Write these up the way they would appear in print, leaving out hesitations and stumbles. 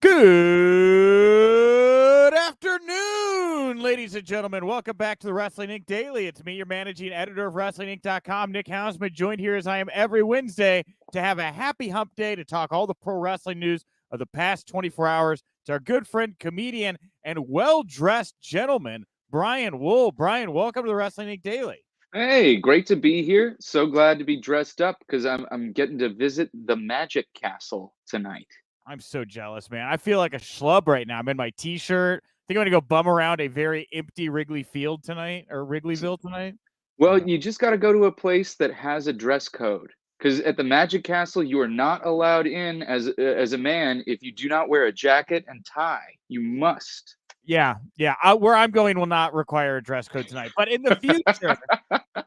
Good afternoon, ladies and gentlemen. Welcome back to the Wrestling Inc. Daily. It's me, your managing editor of WrestlingInc.com, Nick Hausman, joined here as I am every Wednesday to have a happy hump day to talk all the pro wrestling news of the past 24 hours. It's our good friend, comedian, and well-dressed gentleman, Brian Wohl. Brian, welcome to the Wrestling Inc. Daily. Hey, great to be here. So glad to be dressed up because I'm getting to visit the Magic Castle tonight. I'm so jealous, man. I feel like a schlub right now. I'm in my t-shirt. I think I'm going to go bum around a very empty Wrigley Field tonight, or Wrigleyville tonight. Well, you just got to go to a place that has a dress code because at the Magic Castle, you are not allowed in as a man if you do not wear a jacket and tie. You must. Yeah. Where I'm going will not require a dress code tonight. But in the future,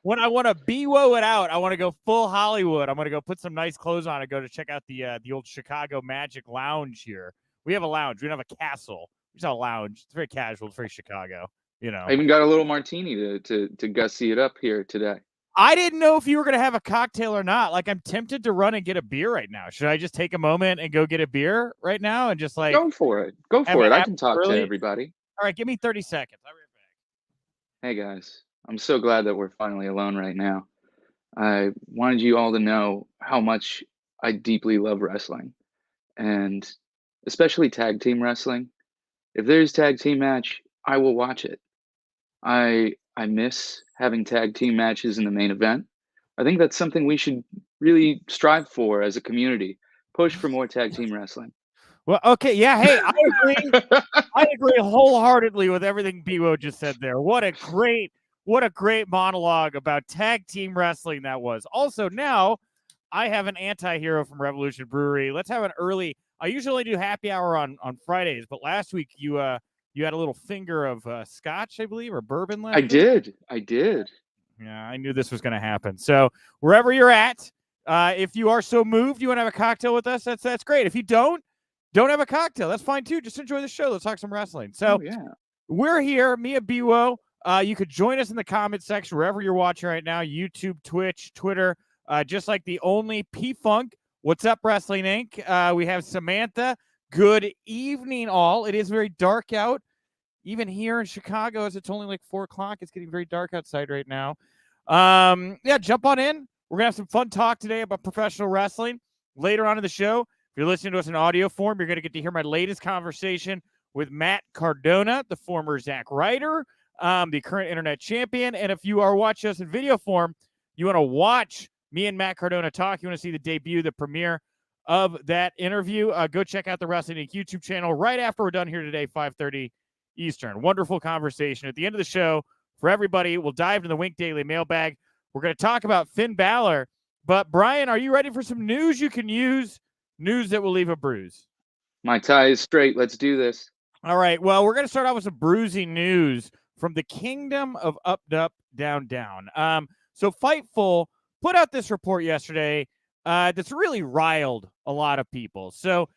when I want to BWO it out, I want to go full Hollywood. I'm going to go put some nice clothes on and go to check out the old Chicago Magic Lounge here. We have a lounge. We don't have a castle. We just have a lounge. It's very casual. It's very Chicago. You know, I even got a little martini to gussy it up here today. I didn't know if you were going to have a cocktail or not. Like, I'm tempted to run and get a beer right now. Should I just take a moment and go get a beer right now and just like go for it? Go for it. I can talk to everybody. All right, give me 30 seconds. I'll be right back. Hey guys, I'm so glad that we're finally alone right now. I wanted you all to know how much I deeply love wrestling, and especially tag team wrestling. If there's tag team match, I will watch it. I miss having tag team matches in the main event. I think that's something we should really strive for as a community. Push for more tag team wrestling. Well, okay, yeah, hey, I agree. I agree wholeheartedly with everything BWO just said there. What a great monologue about tag team wrestling that was. Also, now I have an anti-hero from Revolution Brewery. Let's have an early. I usually do happy hour on Fridays, but last week you had a little finger of scotch, I believe, or bourbon left. I did. Yeah, I knew this was going to happen. So wherever you're at, if you are so moved, you want to have a cocktail with us, that's great. If you don't have a cocktail, that's fine too. Just enjoy the show. Let's talk some wrestling. So we're here, me and BWO. You could join us in the comment section wherever you're watching right now, YouTube, Twitch, Twitter, just like the only P-Funk. What's up, Wrestling Inc.? We have Samantha. Good evening, all. It is very dark out. Even here in Chicago, as it's only like 4 o'clock, it's getting very dark outside right now. Jump on in. We're going to have some fun talk today about professional wrestling. Later on in the show, if you're listening to us in audio form, you're going to get to hear my latest conversation with Matt Cardona, the former Zack Ryder, the current internet champion. And if you are watching us in video form, you want to watch me and Matt Cardona talk, you want to see the debut, the premiere of that interview, go check out the Wrestling Inc. YouTube channel right after we're done here today, 5:30 Eastern. Wonderful conversation. At the end of the show, for everybody, we'll dive into the Wink Daily mailbag. We're going to talk about Finn Balor. But, Brian, are you ready for some news you can use? News that will leave a bruise. My tie is straight. Let's do this. All right. Well, we're going to start off with some bruising news from the kingdom of UpUpDownDown. So Fightful put out this report yesterday that's really riled a lot of people. So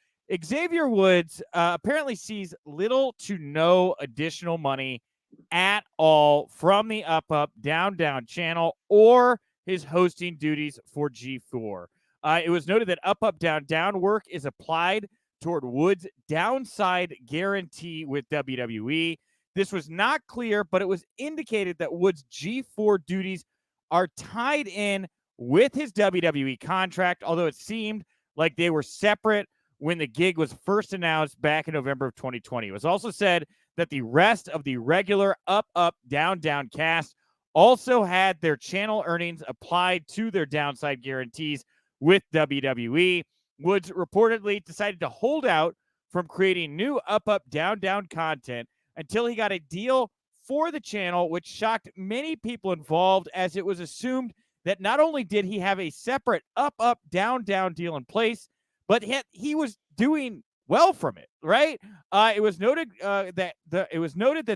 Xavier Woods apparently sees little to no additional money at all from the UpUpDownDown channel or his hosting duties for G4. It was noted that UpUpDownDown work is applied toward Woods' downside guarantee with WWE. This was not clear, but it was indicated that Woods' G4 duties are tied in with his WWE contract, although it seemed like they were separate when the gig was first announced back in November of 2020. It was also said that the rest of the regular UpUpDownDown cast also had their channel earnings applied to their downside guarantees with WWE. Woods reportedly decided to hold out from creating new UpUpDownDown content until he got a deal for the channel, which shocked many people involved, as it was assumed that not only did he have a separate UpUpDownDown deal in place, but he was doing well from it, right? It was noted that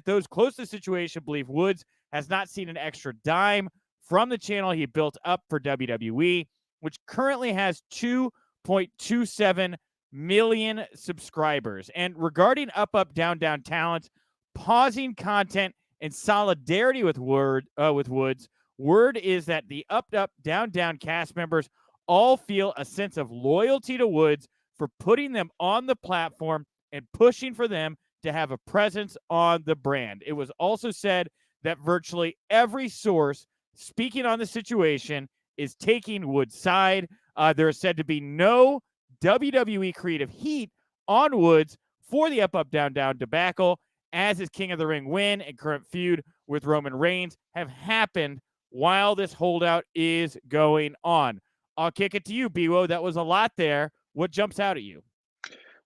those close to the situation believe Woods has not seen an extra dime from the channel he built up for WWE, which currently has 2.27 million subscribers. And regarding UpUpDownDown talent pausing content in solidarity with Woods, word is that the UpUpDownDown cast members all feel a sense of loyalty to Woods for putting them on the platform and pushing for them to have a presence on the brand. It was also said that virtually every source speaking on the situation is taking Woods' side. There is said to be no WWE creative heat on Woods for the UpUpDownDown debacle, as his King of the Ring win and current feud with Roman Reigns have happened while this holdout is going on. I'll kick it to you, Biwo. That was a lot there. What jumps out at you?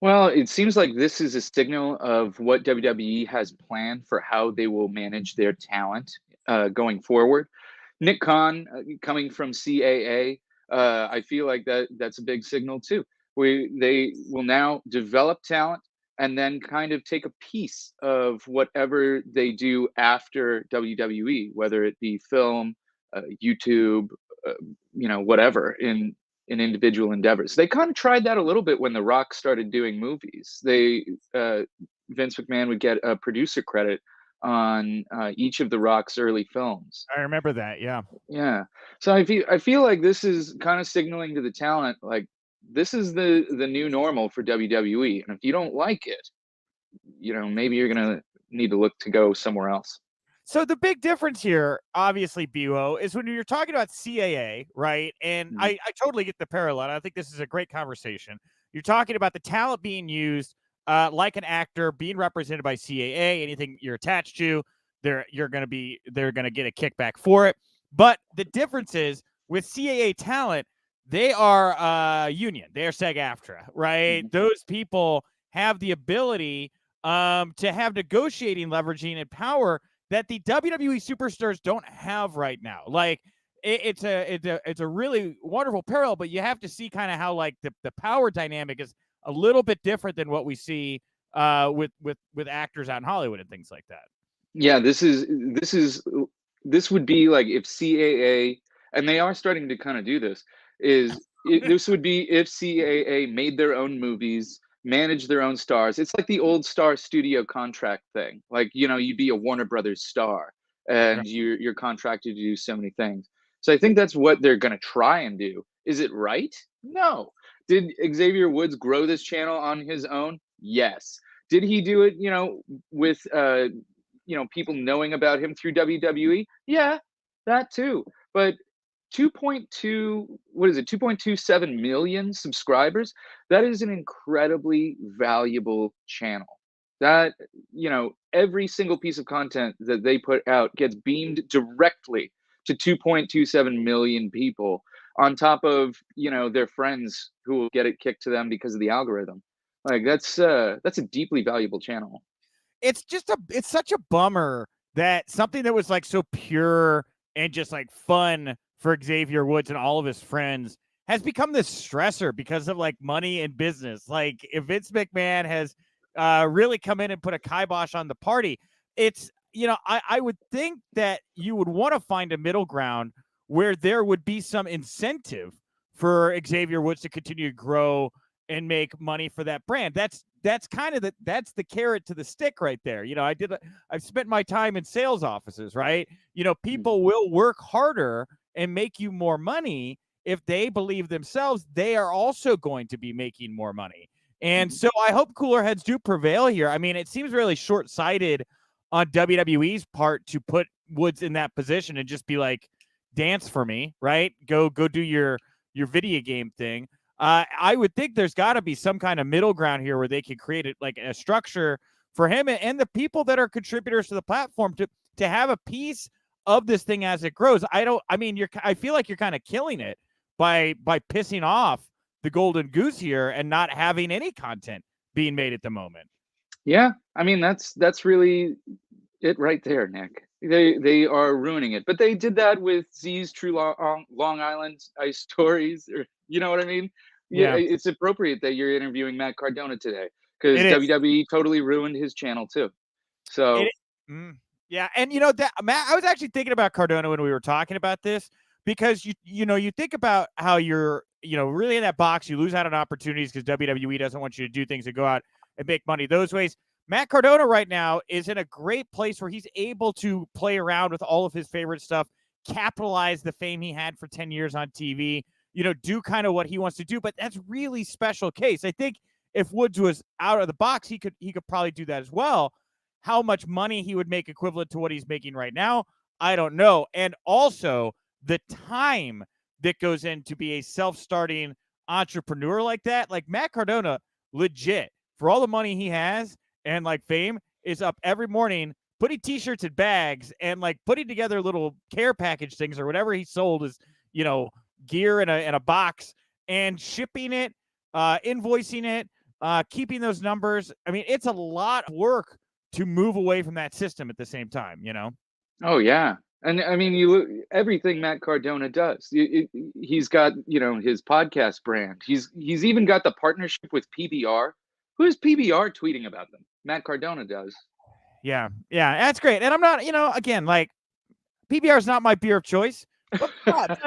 Well, it seems like this is a signal of what WWE has planned for how they will manage their talent going forward. Nick Khan coming from CAA, I feel like that's a big signal too. They will now develop talent and then kind of take a piece of whatever they do after WWE, whether it be film, YouTube, whatever in individual endeavors. They kind of tried that a little bit when The Rock started doing movies. Vince McMahon would get a producer credit on each of The Rock's early films. I remember that. Yeah. Yeah. So I feel like this is kind of signaling to the talent, like, this is the new normal for WWE. And if you don't like it, maybe you're going to need to look to go somewhere else. So the big difference here, obviously, BO, is when you're talking about CAA, right? And I totally get the parallel. I think this is a great conversation. You're talking about the talent being used like an actor being represented by CAA. Anything you're attached to, they're going to get a kickback for it. But the difference is with CAA talent, they are union. They are SAG-AFTRA, right? Mm-hmm. Those people have the ability to have negotiating, leveraging, and power that the WWE superstars don't have right now. Like it's a really wonderful parallel, but you have to see kind of how like the power dynamic is a little bit different than what we see with actors out in Hollywood and things like that. Yeah, this would be like if CAA, and they are starting to kind of do this, this would be if CAA made their own movies, manage their own stars. It's like the old star studio contract thing. Like, you'd be a Warner Brothers star and you're contracted to do so many things. So I think that's what they're going to try and do. Is it right? No. Did Xavier Woods grow this channel on his own? Yes. Did he do it, with, people knowing about him through WWE? Yeah, that too. But 2.27 million subscribers, that is an incredibly valuable channel. That, every single piece of content that they put out gets beamed directly to 2.27 million people, on top of, their friends who will get it kicked to them because of the algorithm. Like, that's a deeply valuable channel. It's such a bummer that something that was like so pure and just like fun for Xavier Woods and all of his friends has become this stressor because of like money and business. Like if Vince McMahon has really come in and put a kibosh on the party, it's, I would think that you would want to find a middle ground where there would be some incentive for Xavier Woods to continue to grow and make money for that brand. That's kind of that's the carrot to the stick right there. I've spent my time in sales offices, right? People will work harder and make you more money if they believe themselves they are also going to be making more money. And so I hope cooler heads do prevail here. I mean, it seems really short-sighted on WWE's part to put Woods in that position and just be like, dance for me, right? Go do your video game thing. I would think there's got to be some kind of middle ground here where they can create it like a structure for him and the people that are contributors to the platform to have a piece of this thing as it grows. I feel like you're kind of killing it by pissing off the golden goose here and not having any content being made at the moment. Yeah, I mean that's really it right there, Nick. They are ruining it, but they did that with Z's True Long Island Ice Stories, or you know what I mean? Yeah, it's appropriate that you're interviewing Matt Cardona today because WWE totally ruined his channel too. So yeah, and that Matt, I was actually thinking about Cardona when we were talking about this because you think about how you're really in that box, you lose out on opportunities because WWE doesn't want you to do things that go out and make money those ways. Matt Cardona right now is in a great place where he's able to play around with all of his favorite stuff, capitalize the fame he had for 10 years on TV, do kind of what he wants to do. But that's really special case. I think if Woods was out of the box, he could probably do that as well. How much money he would make equivalent to what he's making right now, I don't know. And also the time that goes in to be a self-starting entrepreneur like that, like Matt Cardona, legit, for all the money he has and like fame, is up every morning putting t-shirts and bags and like putting together little care package things or whatever he sold as, gear in a box and shipping it, invoicing it, keeping those numbers. I mean, it's a lot of work to move away from that system at the same time, Oh yeah, and I mean, you look everything Matt Cardona does. He's got his podcast brand. He's even got the partnership with PBR. Who is PBR tweeting about them? Matt Cardona does. Yeah, that's great. And I'm not, again, like PBR is not my beer of choice. But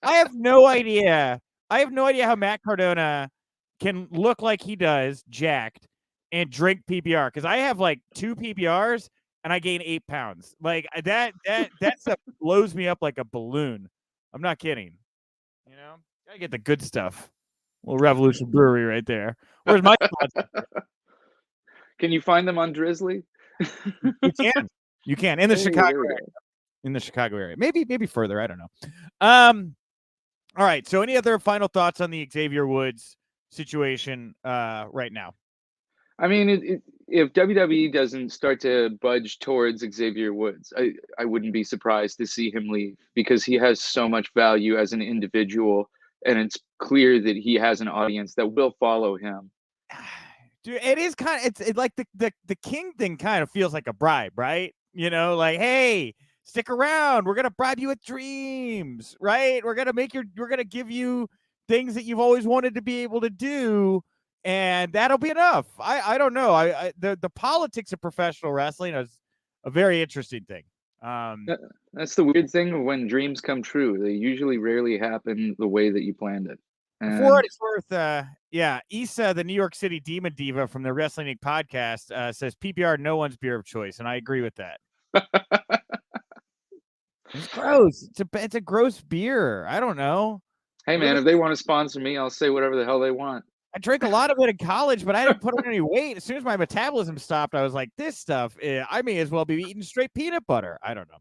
I have no idea. I have no idea how Matt Cardona can look like he does, jacked, and drink PBR, because I have like 2 PBRs and I gain 8 pounds. Like that stuff blows me up like a balloon. I'm not kidding. Gotta get the good stuff. Little Revolution Brewery right there. Where's my sponsor? Can you find them on Drizzly? You can in the Chicago area. In the Chicago area, maybe further. I don't know. All right. So, any other final thoughts on the Xavier Woods situation right now? I mean, if WWE doesn't start to budge towards Xavier Woods, I wouldn't be surprised to see him leave, because he has so much value as an individual, and it's clear that he has an audience that will follow him. Dude, it is kind of it's like the King thing kind of feels like a bribe, right? Like, hey, stick around. We're gonna bribe you with dreams, right? We're gonna give you things that you've always wanted to be able to do, and that'll be enough. I don't know. The politics of professional wrestling is a very interesting thing. That's the weird thing. When dreams come true, they usually rarely happen the way that you planned it. For what it's worth, Issa, the New York City Demon Diva from the Wrestling Inc. podcast, says PBR no one's beer of choice, and I agree with that. It's gross. It's a gross beer. I don't know. Hey man, if they want to sponsor me, I'll say whatever the hell they want. I drank a lot of it in college, but I didn't put on any weight. As soon as my metabolism stopped, I was like, this stuff, I may as well be eating straight peanut butter. I don't know.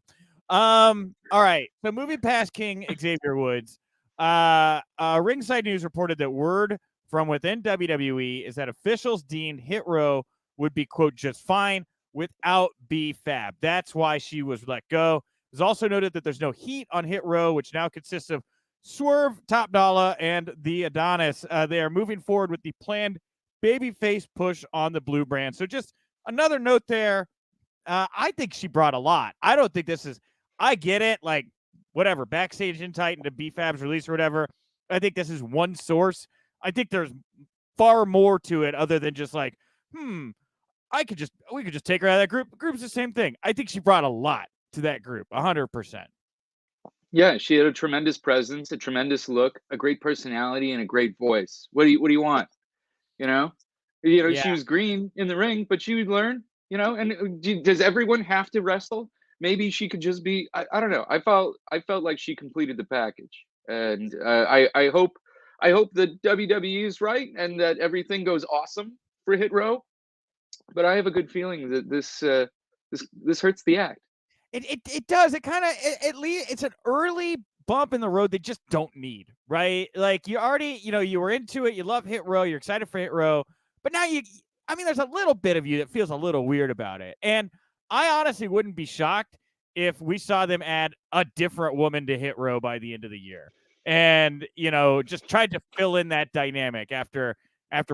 All right. So moving past King Xavier Woods, Ringside News reported that word from within WWE is that officials deemed Hit Row would be, quote, just fine without B-Fab. That's why she was let go. It was also noted that there's no heat on Hit Row, which now consists of Swerve, Top Dollar, and the Adonis. They are moving forward with the planned babyface push on the Blue brand. So just another note there. I think she brought a lot. I don't think this is, I get it, like, whatever, Backstage Insight into B-Fab's release or whatever. I think this is one source. I think there's far more to it other than just like, we could just take her out of that group. The group's the same thing. I think she brought a lot to that group, 100%. Yeah, she had a tremendous presence, a tremendous look, a great personality, and a great voice. What do you want? Yeah. She was green in the ring, but she would learn. And does everyone have to wrestle? Maybe she could just be. I don't know. I felt like she completed the package, and I hope the WWE is right and that everything goes awesome for Hit Row. But I have a good feeling that this hurts the act. It does. It kind of it's an early bump in the road they just don't need, right? Like you already, you were into it. You love Hit Row. You're excited for Hit Row, but now there's a little bit of you that feels a little weird about it. And I honestly wouldn't be shocked if we saw them add a different woman to Hit Row by the end of the year, and just tried to fill in that dynamic after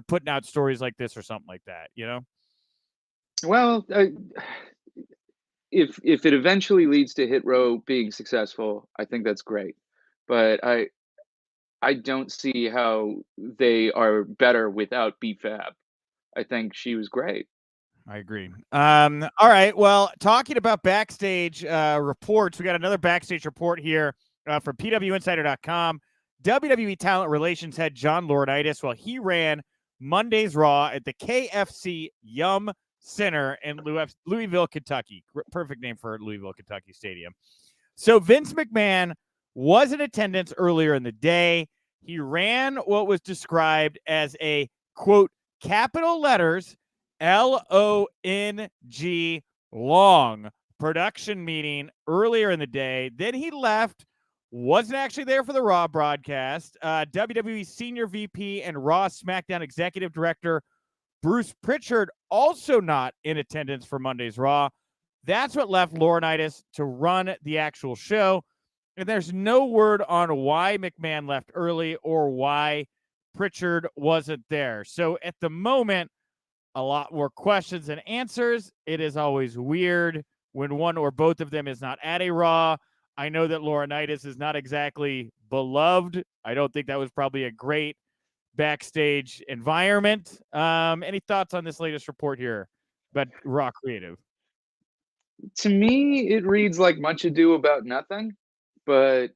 putting out stories like this or something like that. Well. If it eventually leads to Hit Row being successful, I think that's great. But I don't see how they are better without B-Fab. I think she was great. I agree. All right. Well, talking about Backstage reports, we got another Backstage report here from PWInsider.com. WWE Talent Relations head John Laurinaitis, he ran Monday's Raw at the KFC Yum Center in Louisville, Kentucky. Perfect name for Louisville, Kentucky Stadium. So Vince McMahon was in attendance earlier in the day. He ran what was described as a, quote, capital letters, LONG, long production meeting earlier in the day. Then he left, wasn't actually there for the Raw broadcast. WWE Senior VP and Raw SmackDown Executive Director Bruce Pritchard also not in attendance for Monday's Raw. That's what left Laurinaitis to run the actual show. And there's no word on why McMahon left early or why Pritchard wasn't there. So at the moment, a lot more questions than answers. It is always weird when one or both of them is not at a Raw. I know that Laurinaitis is not exactly beloved. I don't think that was probably a great backstage environment. Any thoughts on this latest report here about Raw Creative? To me, it reads like much ado about nothing, but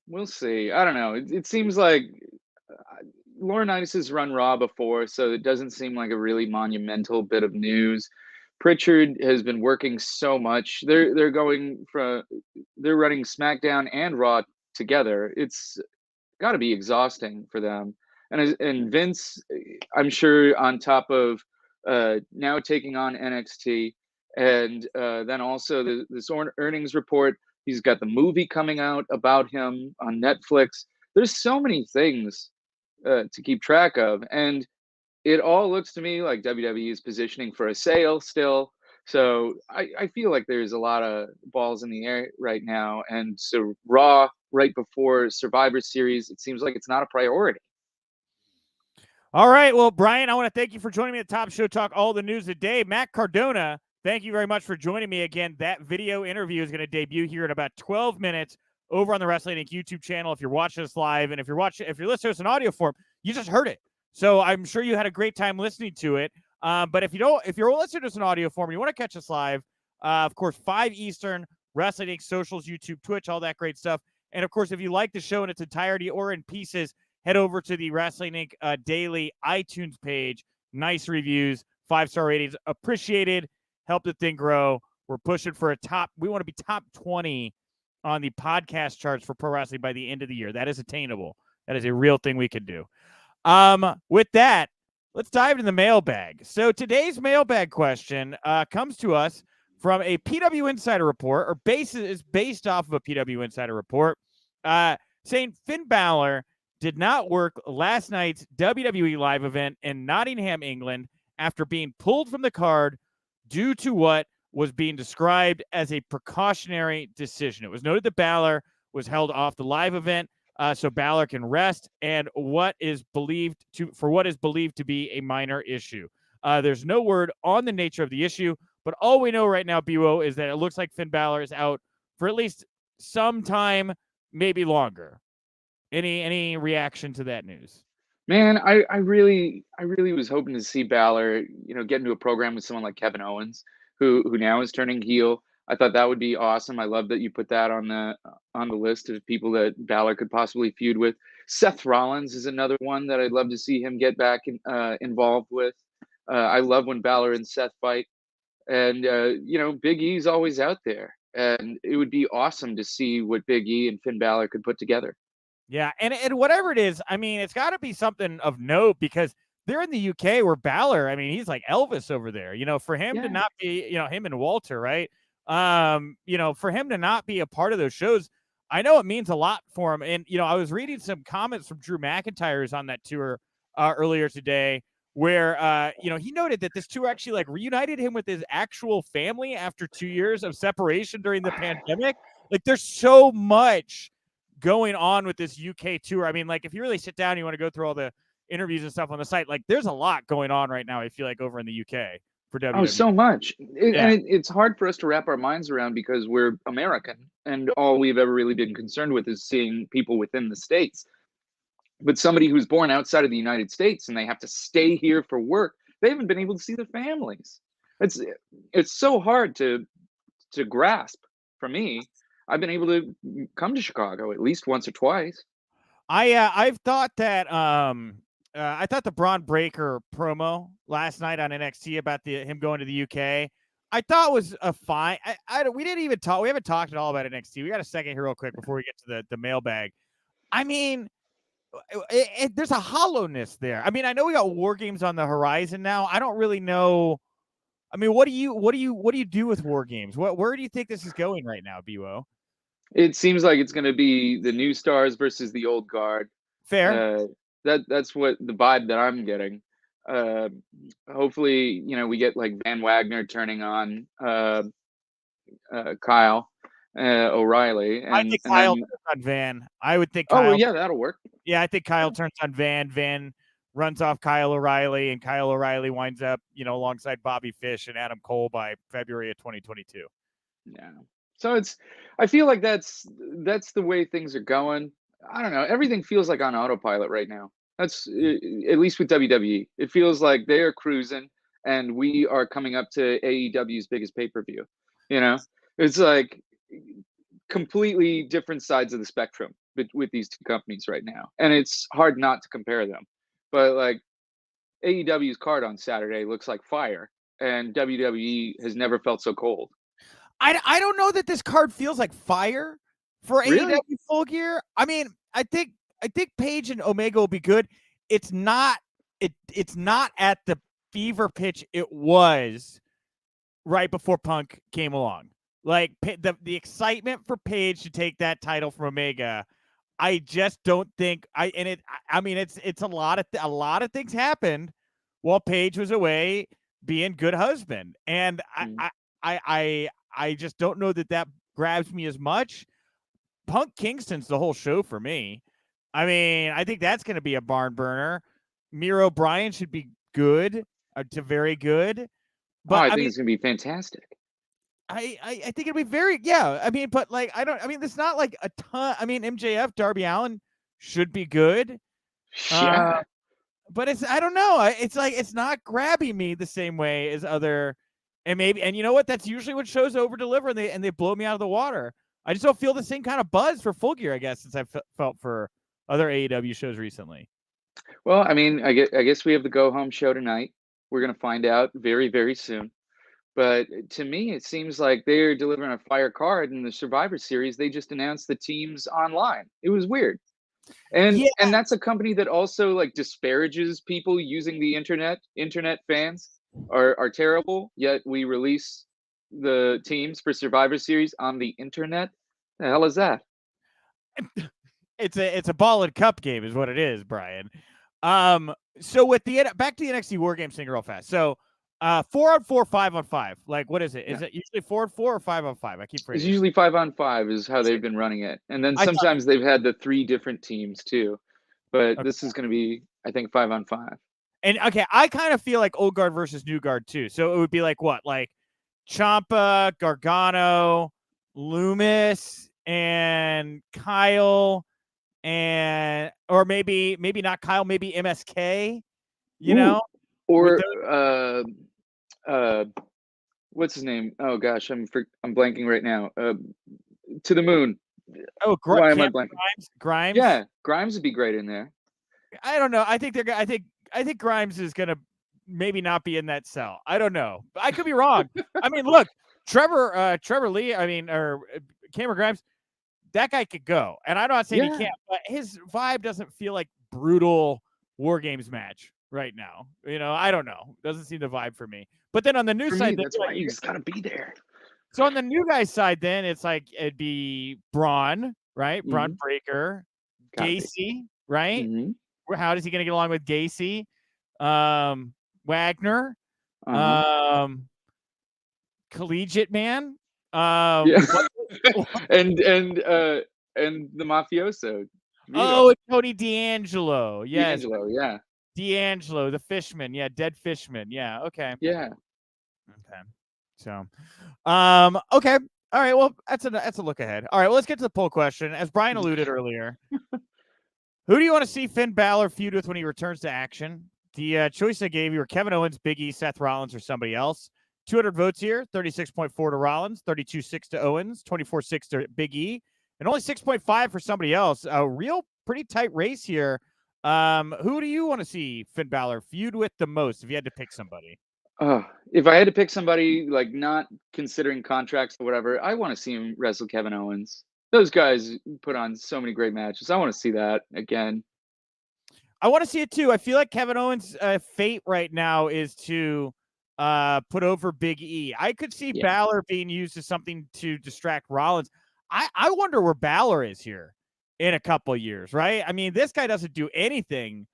we'll see. I don't know. It seems like Laurinaitis has run Raw before, so it doesn't seem like a really monumental bit of news. Pritchard has been working so much. They're running SmackDown and Raw together. It's got to be exhausting for them. And Vince, I'm sure, on top of now taking on NXT, and then also this earnings report. He's got the movie coming out about him on Netflix. There's so many things to keep track of, and it all looks to me like WWE is positioning for a sale still. So I feel like there's a lot of balls in the air right now. And so Raw right before Survivor Series, it seems like it's not a priority. All right. Well, Brian, I want to thank you for joining me at Top Show Talk, all the news of the day. Matt Cardona, thank you very much for joining me again. That video interview is going to debut here in about 12 minutes over on the Wrestling Inc. YouTube channel. If you're watching us live, and if you're listening to us in audio form, you just heard it. So I'm sure you had a great time listening to it. But if you're listening to us in audio form and you want to catch us live, of course, 5 Eastern, Wrestling Inc. socials, YouTube, Twitch, all that great stuff. And of course, if you like the show in its entirety or in pieces, head over to the Wrestling Inc. Daily iTunes page. Nice reviews, 5-star ratings, appreciated. Help the thing grow. We're pushing for we want to be top 20 on the podcast charts for pro wrestling by the end of the year. That is attainable. That is a real thing we can do. With that, let's dive into the mailbag. So today's mailbag question comes to us from a PW Insider report, or is based off of a PW Insider report, saying Finn Balor did not work last night's WWE live event in Nottingham, England, after being pulled from the card due to what was being described as a precautionary decision. It was noted that Balor was held off the live event so Balor can rest, and what is believed to be a minor issue. There's no word on the nature of the issue, but all we know right now, BWO, is that it looks like Finn Balor is out for at least some time, maybe longer. Any reaction to that news? Man, I really was hoping to see Balor, get into a program with someone like Kevin Owens, who now is turning heel. I thought that would be awesome. I love that you put that on the list of people that Balor could possibly feud with. Seth Rollins is another one that I'd love to see him get back involved with. I love when Balor and Seth fight, and Big E's always out there, and it would be awesome to see what Big E and Finn Balor could put together. Yeah, and whatever it is, I mean, it's got to be something of note because they're in the UK where Balor, I mean, he's like Elvis over there. For him to not be, him and Walter, right? For him to not be a part of those shows, I know it means a lot for him. And, I was reading some comments from Drew McIntyre's on that tour earlier today where, he noted that this tour actually like reunited him with his actual family after 2 years of separation during the pandemic. Like there's so much going on with this UK tour. I mean, like if you really sit down, you want to go through all the interviews and stuff on the site, like there's a lot going on right now, I feel like, over in the UK for WWE. Oh, so much. It's hard for us to wrap our minds around because we're American and all we've ever really been concerned with is seeing people within the States. But somebody who's born outside of the United States and they have to stay here for work, they haven't been able to see their families. It's so hard to grasp for me. I've been able to come to Chicago at least once or twice. I've thought that I thought the Braun Breaker promo last night on NXT about him going to the UK, I thought was a fine. We didn't even talk. We haven't talked at all about NXT. We got a second here real quick before we get to the mailbag. I mean, there's a hollowness there. I mean, I know we got War Games on the horizon now. I don't really know. I mean, what do you do with War Games? Where do you think this is going right now, BWO? It seems like it's going to be the new stars versus the old guard. Fair. That's what the vibe that I'm getting. Uh, Hopefully, we get like Van Wagner turning on Kyle O'Reilly, I and think and Kyle then turns on Van. I would think oh Kyle. yeah, that'll work. Yeah, I think Kyle turns on Van. Van runs off Kyle O'Reilly, and Kyle O'Reilly winds up, alongside Bobby Fish and Adam Cole by February of 2022. Yeah. So I feel like that's the way things are going. I don't know. Everything feels like on autopilot right now. That's at least with WWE. It feels like they are cruising, and we are coming up to AEW's biggest pay-per-view. It's like completely different sides of the spectrum with these two companies right now, and it's hard not to compare them. But like AEW's card on Saturday looks like fire, and WWE has never felt so cold. I don't know that this card feels like fire for Really? AEW Full Gear. I mean, I think Page and Omega will be good. It's not at the fever pitch it was right before Punk came along. Like the excitement for Page to take that title from Omega, I just don't think it's a lot of things happened while Page was away being good husband, and I just don't know that grabs me as much. Punk Kingston's the whole show for me. I mean, I think that's going to be a barn burner. Miro O'Brien should be good to very good. But I think it's going to be fantastic. I think it'll be very, yeah. I mean, but like, it's not like a ton. I mean, MJF, Darby Allin should be good. Yeah. But I don't know. It's like, it's not grabbing me the same way as other, and you know what? That's usually when shows over deliver and they blow me out of the water. I just don't feel the same kind of buzz for Full Gear, I guess, since I've felt for other AEW shows recently. Well, I mean, I guess we have the go home show tonight. We're going to find out very, very soon. But to me, it seems like they're delivering a fire card in the Survivor Series. They just announced the teams online. It was weird. And that's a company that also like disparages people using the internet. Internet fans are terrible, yet we release the teams for Survivor Series on the internet. The hell is that? It's a ball and cup game is what it is, Brian. So with back to the NXT War Games thing real fast. So 4-on-4, 5-on-5. Like, what is it? Is it usually 4-on-4 or 5-on-5? I keep forgetting. It's usually 5-on-5 is how they've been running it. And then sometimes they've had the 3 different teams too. But this is going to be, I think, 5-on-5. And okay, I kind of feel like old guard versus new guard too. So it would be like what? Like Ciampa, Gargano, Loomis, and Kyle, or maybe not Kyle, maybe MSK, know? Or what's his name? Oh gosh, I'm blanking right now. To the moon. Oh, why am I blanking? Grimes. Yeah, Grimes would be great in there. I don't know. I think Grimes is gonna maybe not be in that cell. I don't know. I could be wrong. I mean, look, Trevor Lee. I mean, or Cameron Grimes. That guy could go, and I'm not saying he can't, but his vibe doesn't feel like brutal War Games match right now. I don't know. Doesn't seem the vibe for me. But then on the new side, that's why you just gotta be there. So on the new guy's side, then it's like it'd be Braun, right? Mm-hmm. Braun Breaker, Gacy, right? Mm-hmm. How is he going to get along with Gacy? Wagner, Collegiate Man, and the mafioso. Vito. Oh, Tony D'Angelo. Yes. D'Angelo, yeah. D'Angelo, the Fishman. Yeah, Dead Fishman. Yeah, okay. Yeah. Okay. So, okay. All right, well, that's a look ahead. All right, well, let's get to the poll question. As Brian alluded earlier, who do you want to see Finn Balor feud with when he returns to action? The choice I gave you were Kevin Owens, Big E, Seth Rollins, or somebody else. 200 votes here, 36.4 to Rollins, 32.6 to Owens, 24.6 to Big E, and only 6.5 for somebody else. A real pretty tight race here. Who do you want to see Finn Balor feud with the most if you had to pick somebody? If I had to pick somebody, like not considering contracts or whatever, I want to see him wrestle Kevin Owens. Those guys put on so many great matches. I want to see that again. I want to see it too. I feel like Kevin Owens' fate right now is to put over Big E. I could see Balor being used as something to distract Rollins. I wonder where Balor is here in a couple of years, right? I mean, this guy doesn't do anything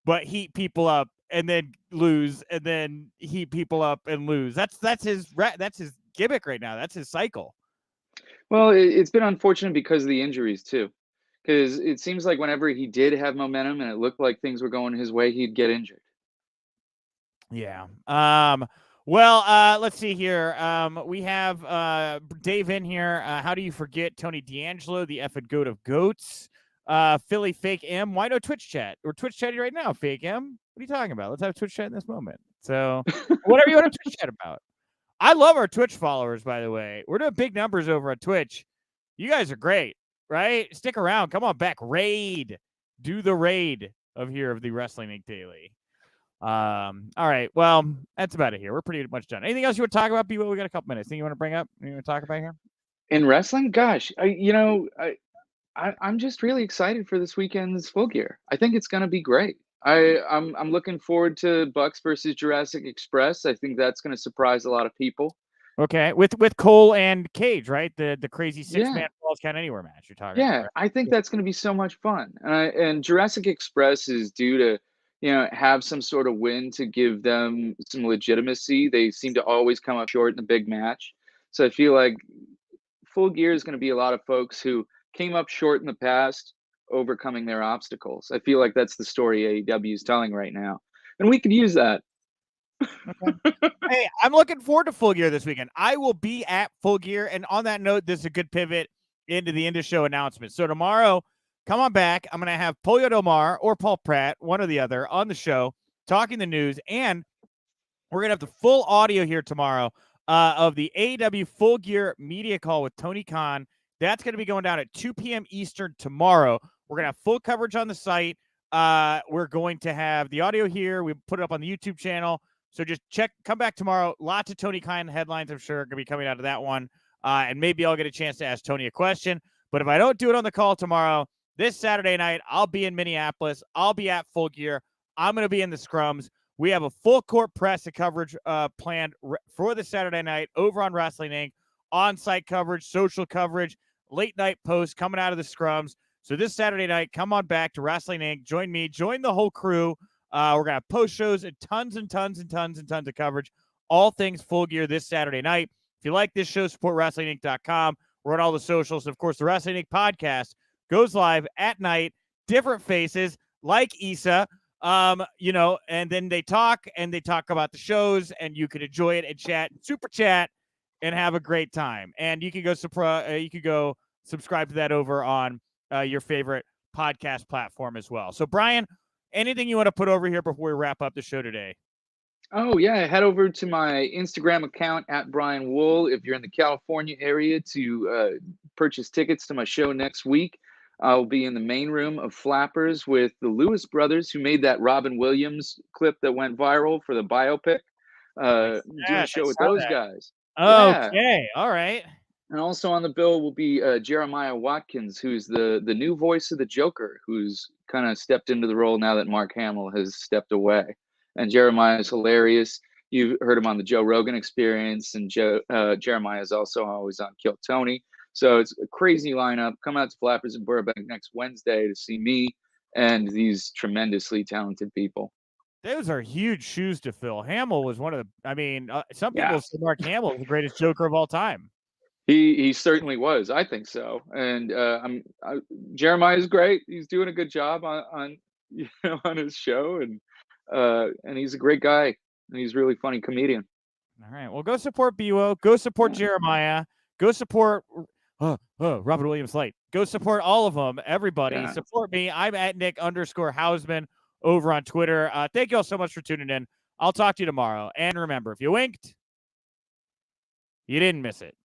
but heat people up and then lose, and then heat people up and lose. That's his gimmick right now. That's his cycle. Well, it's been unfortunate because of the injuries too. Because it seems like whenever he did have momentum and it looked like things were going his way, he'd get injured. Yeah. Well, let's see here. We have Dave in here. How do you forget Tony D'Angelo, the effing goat of goats? Philly Fake M. Why no Twitch chat? We're Twitch chatting right now, Fake M. What are you talking about? Let's have Twitch chat in this moment. So whatever you want to Twitch chat about. I love our Twitch followers, by the way. We're doing big numbers over on Twitch. You guys are great, right? Stick around. Come on back. Raid. Do the raid of the Wrestling Inc. Daily. All right. Well, that's about it here. We're pretty much done. Anything else you want to talk about, people? We got a couple minutes. Anything you want to bring up? Anything you want to talk about here? In wrestling, gosh, I'm just really excited for this weekend's Full Gear. I think it's going to be great. I'm looking forward to Bucks versus Jurassic Express. I think that's going to surprise a lot of people. Okay, with Cole and Cage, right? The crazy six-man Falls Count Anywhere match you're talking about. Yeah, I think that's going to be so much fun. And Jurassic Express is due to, have some sort of win to give them some legitimacy. They seem to always come up short in a big match. So I feel like Full Gear is going to be a lot of folks who came up short in the past, overcoming their obstacles. I feel like that's the story AEW is telling right now. And we could use that. Okay. Hey, I'm looking forward to Full Gear this weekend. I will be at Full Gear. And on that note, this is a good pivot into the end of show announcement. So tomorrow, come on back. I'm going to have Pollo Del Mar or Paul Pratt, one or the other, on the show, talking the news. And we're going to have the full audio here tomorrow of the AEW Full Gear media call with Tony Khan. That's going to be going down at 2 p.m. Eastern tomorrow. We're going to have full coverage on the site. We're going to have the audio here. We put it up on the YouTube channel. So just come back tomorrow. Lots of Tony Khan headlines, I'm sure, are going to be coming out of that one. And maybe I'll get a chance to ask Tony a question. But if I don't do it on the call tomorrow, this Saturday night, I'll be in Minneapolis. I'll be at Full Gear. I'm going to be in the scrums. We have a full court press and coverage planned for the Saturday night over on Wrestling Inc. On-site coverage, social coverage, late night posts coming out of the scrums. So this Saturday night, come on back to Wrestling Inc. Join me. Join the whole crew. We're going to have post shows and tons and tons and tons and tons of coverage. All things Full Gear this Saturday night. If you like this show, support WrestlingInc.com. We're on all the socials. Of course, the Wrestling Inc. podcast goes live at night. Different faces like Issa, and then they talk about the shows, and you can enjoy it and chat, super chat, and have a great time. And you can go subscribe to that over on your favorite podcast platform as well. So, Brian, anything you want to put over here before we wrap up the show today? Oh, yeah. Head over to my Instagram account at Brian Wohl if you're in the California area to purchase tickets to my show next week. I'll be in the main room of Flappers with the Lewis brothers, who made that Robin Williams clip that went viral for the biopic. Doing a show with those guys. Okay. Yeah. All right. And also on the bill will be Jeremiah Watkins, who's the new voice of the Joker, who's kind of stepped into the role now that Mark Hamill has stepped away. And Jeremiah is hilarious. You've heard him on the Joe Rogan Experience, and Jeremiah is also always on Kill Tony. So it's a crazy lineup. Come out to Flappers in Burbank next Wednesday to see me and these tremendously talented people. Those are huge shoes to fill. Hamill was one of the, some people say Mark Hamill is the greatest Joker of all time. He certainly was. I think so. And Jeremiah's great. He's doing a good job on his show, and he's a great guy, and he's a really funny comedian. All right. Well, go support Biwo. Go support Jeremiah. Go support Robert Williams Light. Go support all of them. Everybody. Yeah. Support me. I'm at Nick_Hausman over on Twitter. Thank you all so much for tuning in. I'll talk to you tomorrow. And remember, if you winked, you didn't miss it.